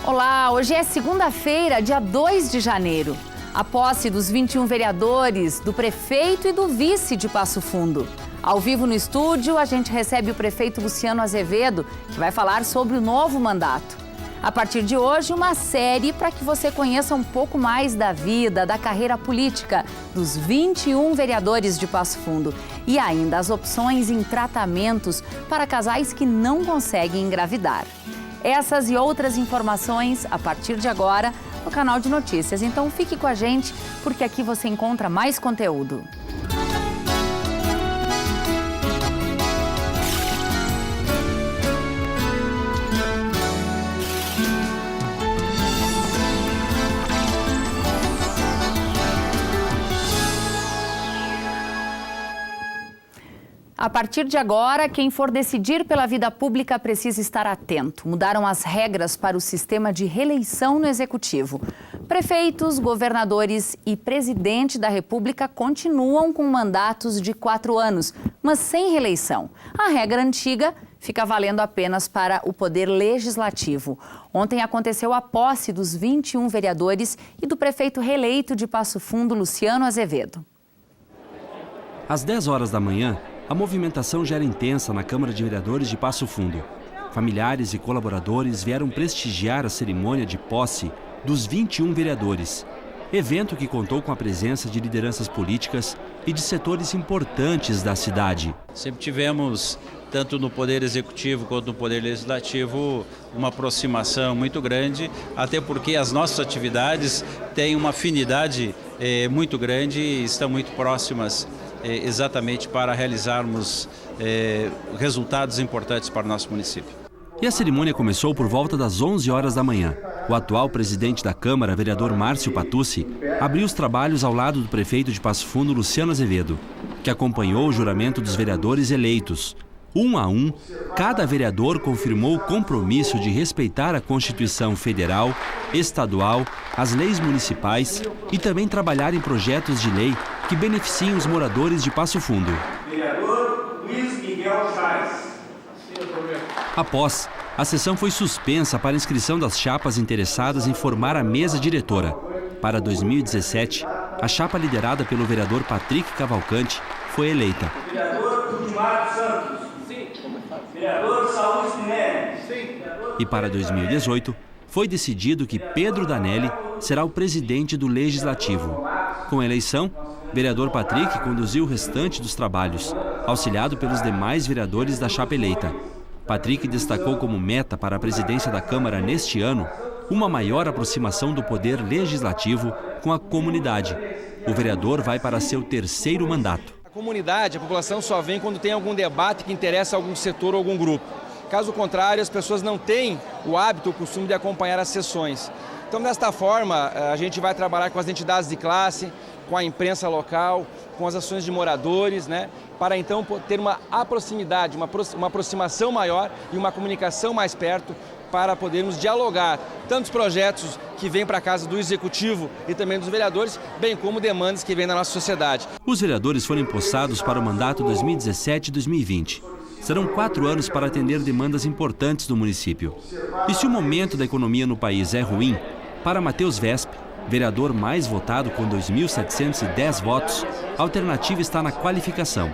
Olá, hoje é segunda-feira, dia 2 de janeiro. A posse dos 21 vereadores, do prefeito e do vice de Passo Fundo. Ao vivo no estúdio, a gente recebe o prefeito Luciano Azevedo, que vai falar sobre o novo mandato. A partir de hoje, uma série para que você conheça um pouco mais da vida, da carreira política dos 21 vereadores de Passo Fundo. E ainda as opções em tratamentos para casais que não conseguem engravidar. Essas e outras informações a partir de agora no canal de notícias. Então fique com a gente, porque aqui você encontra mais conteúdo. A partir de agora, quem for decidir pela vida pública precisa estar atento. Mudaram as regras para o sistema de reeleição no Executivo. Prefeitos, governadores e presidente da República continuam com mandatos de 4 anos, mas sem reeleição. A regra antiga fica valendo apenas para o Poder Legislativo. Ontem aconteceu a posse dos 21 vereadores e do prefeito reeleito de Passo Fundo, Luciano Azevedo. Às 10 horas da manhã, a movimentação já era intensa na Câmara de Vereadores de Passo Fundo. Familiares e colaboradores vieram prestigiar a cerimônia de posse dos 21 vereadores. Evento que contou com a presença de lideranças políticas e de setores importantes da cidade. Sempre tivemos, tanto no Poder Executivo quanto no Poder Legislativo, uma aproximação muito grande, até porque as nossas atividades têm uma afinidade muito grande e estão muito próximas exatamente para realizarmos resultados importantes para o nosso município. E a cerimônia começou por volta das 11 horas da manhã. O atual presidente da Câmara, vereador Márcio Patucci, abriu os trabalhos ao lado do prefeito de Passo Fundo, Luciano Azevedo, que acompanhou o juramento dos vereadores eleitos. Um a um, cada vereador confirmou o compromisso de respeitar a Constituição Federal, estadual, as leis municipais e também trabalhar em projetos de lei que beneficiem os moradores de Passo Fundo. Vereador Luiz Miguel Chaves. Após, a sessão foi suspensa para inscrição das chapas interessadas em formar a mesa diretora. Para 2017, a chapa liderada pelo vereador Patrick Cavalcante foi eleita. Vereador Rudimário Santos. Sim. Vereador Saúl Spinelli. Sim. E para 2018, foi decidido que Pedro Danelli será o presidente do Legislativo. Com a eleição, vereador Patrick conduziu o restante dos trabalhos, auxiliado pelos demais vereadores da chapa eleita. Patrick destacou como meta para a presidência da Câmara neste ano uma maior aproximação do Poder Legislativo com a comunidade. O vereador vai para seu 3º mandato. A comunidade, a população só vem quando tem algum debate que interessa a algum setor ou algum grupo. Caso contrário, as pessoas não têm o hábito, o costume de acompanhar as sessões. Então, desta forma, a gente vai trabalhar com as entidades de classe, com a imprensa local, com as ações de moradores, para então ter uma proximidade, uma aproximação maior e uma comunicação mais perto para podermos dialogar tantos projetos que vêm para a casa do Executivo e também dos vereadores, bem como demandas que vêm da nossa sociedade. Os vereadores foram empossados para o mandato 2017-2020. Serão 4 anos para atender demandas importantes do município. E se o momento da economia no país é ruim, para Matheus Vesp, vereador mais votado com 2.710 votos, a alternativa está na qualificação.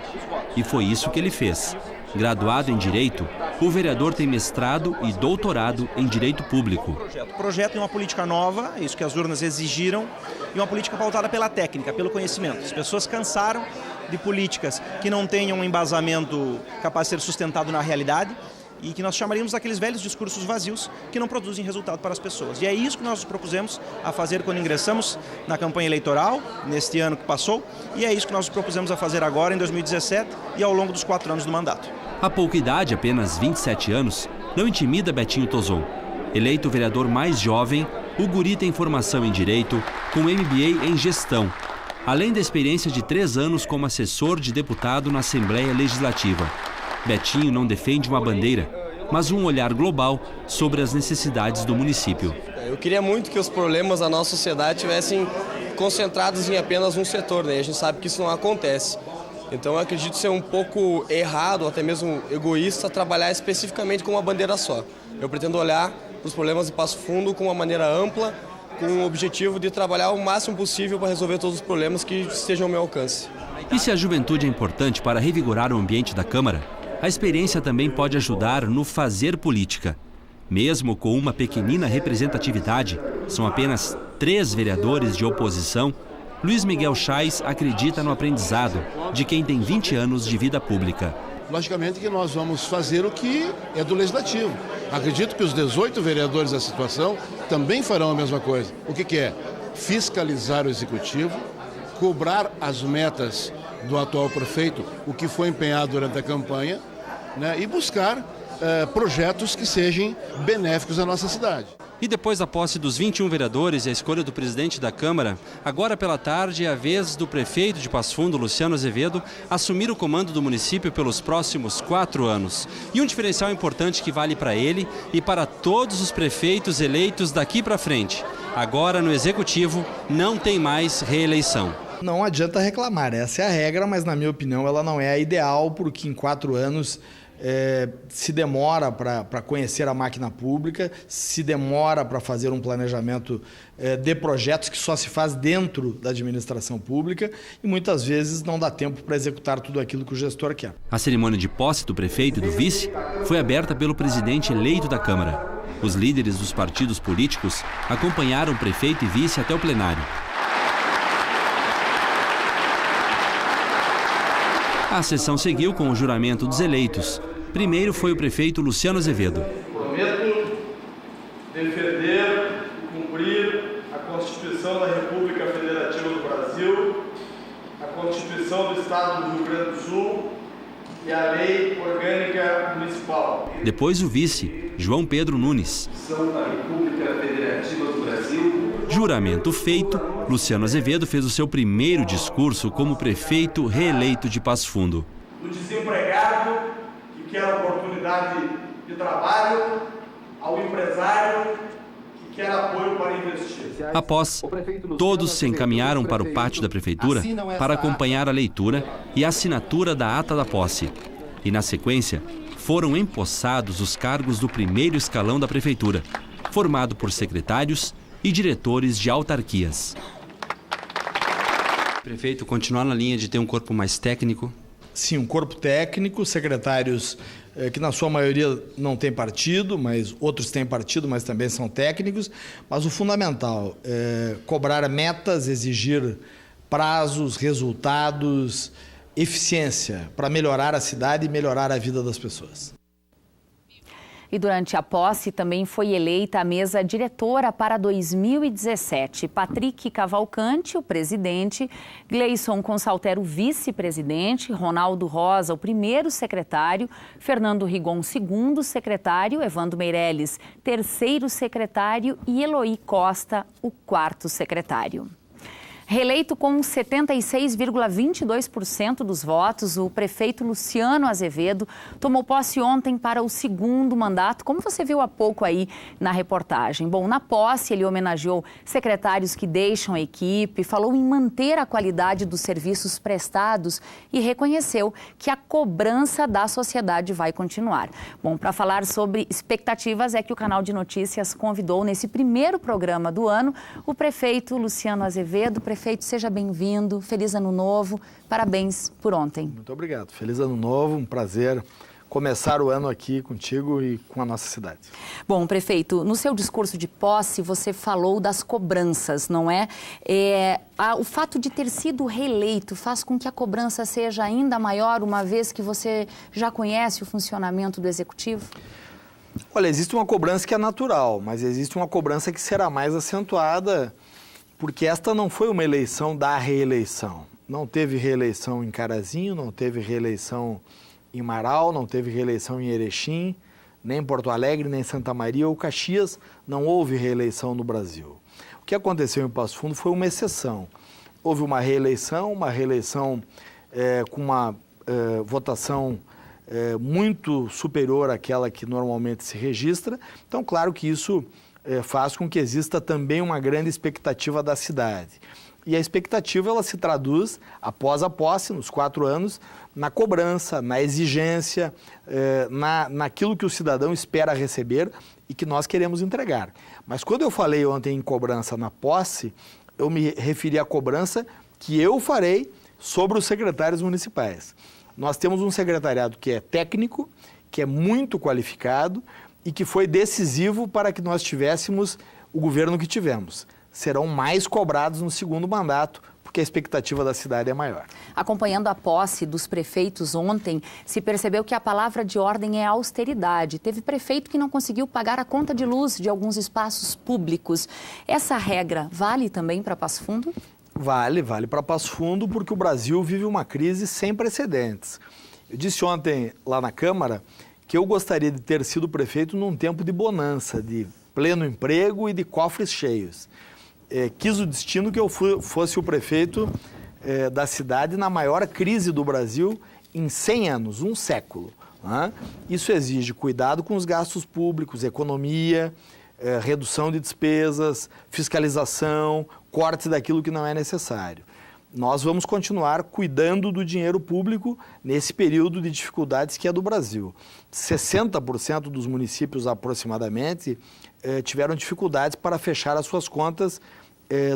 E foi isso que ele fez. Graduado em Direito, o vereador tem mestrado e doutorado em Direito Público. O projeto é uma política nova, isso que as urnas exigiram, e uma política pautada pela técnica, pelo conhecimento. As pessoas cansaram de políticas que não tenham um embasamento capaz de ser sustentado na realidade, e que nós chamaríamos daqueles velhos discursos vazios que não produzem resultado para as pessoas. E é isso que nós nos propusemos a fazer quando ingressamos na campanha eleitoral, neste ano que passou, e é isso que nós nos propusemos a fazer agora, em 2017, e ao longo dos 4 anos do mandato. A pouca idade, apenas 27 anos, não intimida Betinho Tozon. Eleito o vereador mais jovem, o guri tem formação em Direito, com MBA em Gestão, além da experiência de 3 anos como assessor de deputado na Assembleia Legislativa. Betinho não defende uma bandeira, mas um olhar global sobre as necessidades do município. Eu queria muito que os problemas da nossa sociedade estivessem concentrados em apenas um setor, A gente sabe que isso não acontece. Então eu acredito ser um pouco errado, ou até mesmo egoísta, trabalhar especificamente com uma bandeira só. Eu pretendo olhar para os problemas de Passo Fundo com uma maneira ampla, com o objetivo de trabalhar o máximo possível para resolver todos os problemas que estejam ao meu alcance. E se a juventude é importante para revigorar o ambiente da Câmara, a experiência também pode ajudar no fazer política. Mesmo com uma pequenina representatividade, são apenas 3 vereadores de oposição, Luiz Miguel Chais acredita no aprendizado de quem tem 20 anos de vida pública. Logicamente que nós vamos fazer o que é do Legislativo. Acredito que os 18 vereadores da situação também farão a mesma coisa. O que é? Fiscalizar o Executivo, cobrar as metas do atual prefeito, o que foi empenhado durante a campanha, né, e buscar projetos que sejam benéficos à nossa cidade. E depois da posse dos 21 vereadores e a escolha do presidente da Câmara, agora pela tarde é a vez do prefeito de Passo Fundo, Luciano Azevedo, assumir o comando do município pelos próximos 4 anos. E um diferencial importante que vale para ele e para todos os prefeitos eleitos daqui para frente. Agora no Executivo não tem mais reeleição. Não adianta reclamar, essa é a regra, mas na minha opinião ela não é a ideal, porque em 4 anos se demora para conhecer a máquina pública, se demora para fazer um planejamento de projetos que só se faz dentro da administração pública e muitas vezes não dá tempo para executar tudo aquilo que o gestor quer. A cerimônia de posse do prefeito e do vice foi aberta pelo presidente eleito da Câmara. Os líderes dos partidos políticos acompanharam o prefeito e vice até o plenário. A sessão seguiu com o juramento dos eleitos. Primeiro foi o prefeito Luciano Azevedo. Prometo defender e cumprir a Constituição da República Federativa do Brasil, a Constituição do Estado do Rio Grande do Sul e a Lei Orgânica Municipal. Depois o vice, João Pedro Nunes. Da República Federativa do Brasil. Juramento feito, Luciano Azevedo fez o seu primeiro discurso como prefeito reeleito de Passo Fundo. Do desempregado que quer oportunidade de trabalho, ao empresário que quer apoio para investir. Após, todos se encaminharam para o pátio da prefeitura para acompanhar a leitura e a assinatura da ata da posse. E na sequência, foram empossados os cargos do primeiro escalão da prefeitura, formado por secretários e diretores de autarquias. Prefeito, continuar na linha de ter um corpo mais técnico? Sim, um corpo técnico, secretários que na sua maioria não têm partido, mas outros têm partido, mas também são técnicos. Mas o fundamental é cobrar metas, exigir prazos, resultados, eficiência para melhorar a cidade e melhorar a vida das pessoas. E durante a posse também foi eleita a mesa diretora para 2017. Patrick Cavalcante, o presidente, Gleison Consaltero, o vice-presidente, Ronaldo Rosa, o primeiro secretário, Fernando Rigon, segundo secretário, Evandro Meirelles, terceiro secretário e Eloy Costa, o quarto secretário. Reeleito com 76,22% dos votos, o prefeito Luciano Azevedo tomou posse ontem para o segundo mandato, como você viu há pouco aí na reportagem. Bom, na posse ele homenageou secretários que deixam a equipe, falou em manter a qualidade dos serviços prestados e reconheceu que a cobrança da sociedade vai continuar. Bom, para falar sobre expectativas é que o canal de notícias convidou nesse primeiro programa do ano o prefeito Luciano Azevedo. Prefeito, seja bem-vindo, feliz ano novo, parabéns por ontem. Muito obrigado, feliz ano novo, um prazer começar o ano aqui contigo e com a nossa cidade. Bom, prefeito, no seu discurso de posse você falou das cobranças, não é? O fato de ter sido reeleito faz com que a cobrança seja ainda maior, uma vez que você já conhece o funcionamento do Executivo? Olha, existe uma cobrança que é natural, mas existe uma cobrança que será mais acentuada, porque esta não foi uma eleição da reeleição. Não teve reeleição em Carazinho, não teve reeleição em Marau, não teve reeleição em Erechim, nem em Porto Alegre, nem em Santa Maria ou Caxias, não houve reeleição no Brasil. O que aconteceu em Passo Fundo foi uma exceção. Houve uma reeleição com uma votação muito superior àquela que normalmente se registra. Então, claro que isso faz com que exista também uma grande expectativa da cidade. E a expectativa ela se traduz, após a posse, nos 4 anos, na cobrança, na exigência, naquilo que o cidadão espera receber e que nós queremos entregar. Mas quando eu falei ontem em cobrança na posse, eu me referi à cobrança que eu farei sobre os secretários municipais. Nós temos um secretariado que é técnico, que é muito qualificado e que foi decisivo para que nós tivéssemos o governo que tivemos. Serão mais cobrados no segundo mandato, porque a expectativa da cidade é maior. Acompanhando a posse dos prefeitos ontem, se percebeu que a palavra de ordem é austeridade. Teve prefeito que não conseguiu pagar a conta de luz de alguns espaços públicos. Essa regra vale também para Passo Fundo? Vale para Passo Fundo, porque o Brasil vive uma crise sem precedentes. Eu disse ontem lá na Câmara que eu gostaria de ter sido prefeito num tempo de bonança, de pleno emprego e de cofres cheios. Quis o destino que eu fosse o prefeito da cidade na maior crise do Brasil em 100 anos, um século. Né? Isso exige cuidado com os gastos públicos, economia, redução de despesas, fiscalização, corte daquilo que não é necessário. Nós vamos continuar cuidando do dinheiro público nesse período de dificuldades que é do Brasil. 60% dos municípios aproximadamente tiveram dificuldades para fechar as suas contas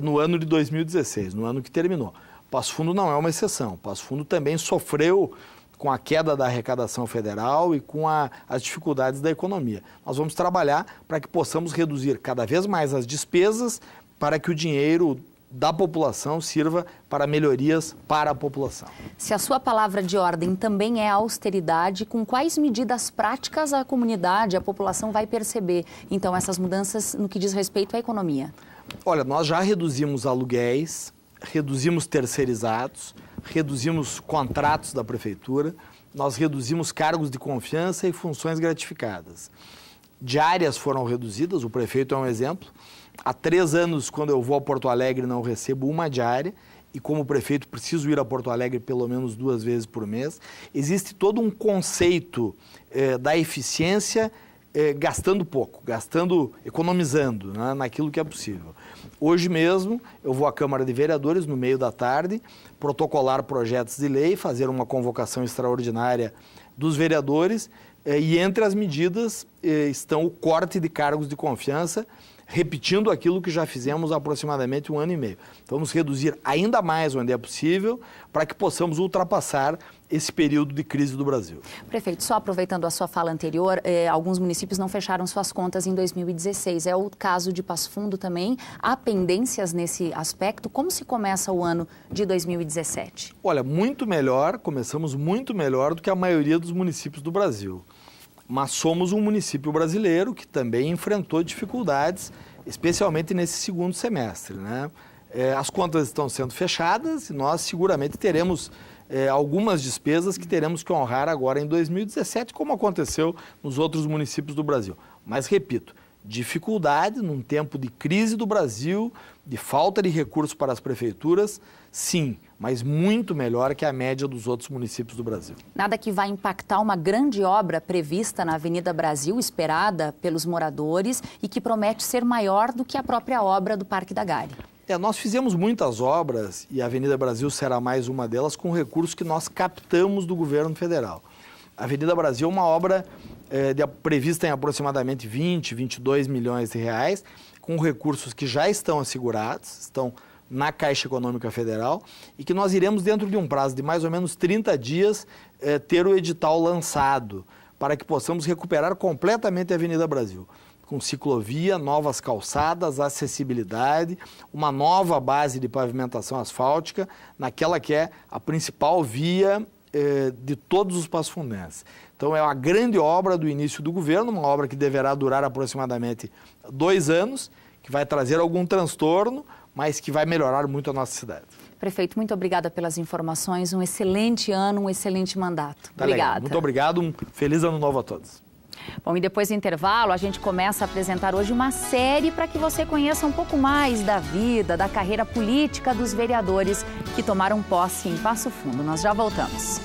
no ano de 2016, no ano que terminou. Passo Fundo não é uma exceção. Passo Fundo também sofreu com a queda da arrecadação federal e com as dificuldades da economia. Nós vamos trabalhar para que possamos reduzir cada vez mais as despesas para que o dinheiro da população sirva para melhorias para a população. Se a sua palavra de ordem também é austeridade, com quais medidas práticas a comunidade, a população vai perceber, então, essas mudanças no que diz respeito à economia? Olha, nós já reduzimos aluguéis, reduzimos terceirizados, reduzimos contratos da prefeitura, nós reduzimos cargos de confiança e funções gratificadas. Diárias foram reduzidas, o prefeito é um exemplo. Há 3 anos, quando eu vou a Porto Alegre, não recebo uma diária e como prefeito preciso ir a Porto Alegre pelo menos 2 vezes por mês. Existe todo um conceito da eficiência gastando pouco, economizando, né, naquilo que é possível. Hoje mesmo eu vou à Câmara de Vereadores no meio da tarde, protocolar projetos de lei, fazer uma convocação extraordinária dos vereadores e entre as medidas estão o corte de cargos de confiança, repetindo aquilo que já fizemos há aproximadamente 1 ano e meio. Vamos reduzir ainda mais onde é possível para que possamos ultrapassar esse período de crise do Brasil. Prefeito, só aproveitando a sua fala anterior, alguns municípios não fecharam suas contas em 2016. É o caso de Passo Fundo também. Há pendências nesse aspecto? Como se começa o ano de 2017? Olha, muito melhor, começamos muito melhor do que a maioria dos municípios do Brasil. Mas somos um município brasileiro que também enfrentou dificuldades, especialmente nesse segundo semestre, né? As contas estão sendo fechadas e nós seguramente teremos algumas despesas que teremos que honrar agora em 2017, como aconteceu nos outros municípios do Brasil. Mas, repito, dificuldade num tempo de crise do Brasil, de falta de recursos para as prefeituras, sim, mas muito melhor que a média dos outros municípios do Brasil. Nada que vai impactar uma grande obra prevista na Avenida Brasil, esperada pelos moradores e que promete ser maior do que a própria obra do Parque da Gari. Nós fizemos muitas obras e a Avenida Brasil será mais uma delas com recursos que nós captamos do governo federal. A Avenida Brasil é uma obra prevista em aproximadamente 22 milhões de reais, com recursos que já estão assegurados, estão na Caixa Econômica Federal e que nós iremos, dentro de um prazo de mais ou menos 30 dias, ter o edital lançado para que possamos recuperar completamente a Avenida Brasil, com ciclovia, novas calçadas, acessibilidade, uma nova base de pavimentação asfáltica, naquela que é a principal via de todos os passofundenses. Então é uma grande obra do início do governo, uma obra que deverá durar aproximadamente 2 anos, que vai trazer algum transtorno, mas que vai melhorar muito a nossa cidade. Prefeito, muito obrigada pelas informações, um excelente ano, um excelente mandato. Obrigada. Muito obrigado, um feliz ano novo a todos. Bom, e depois do intervalo, a gente começa a apresentar hoje uma série para que você conheça um pouco mais da vida, da carreira política dos vereadores que tomaram posse em Passo Fundo. Nós já voltamos.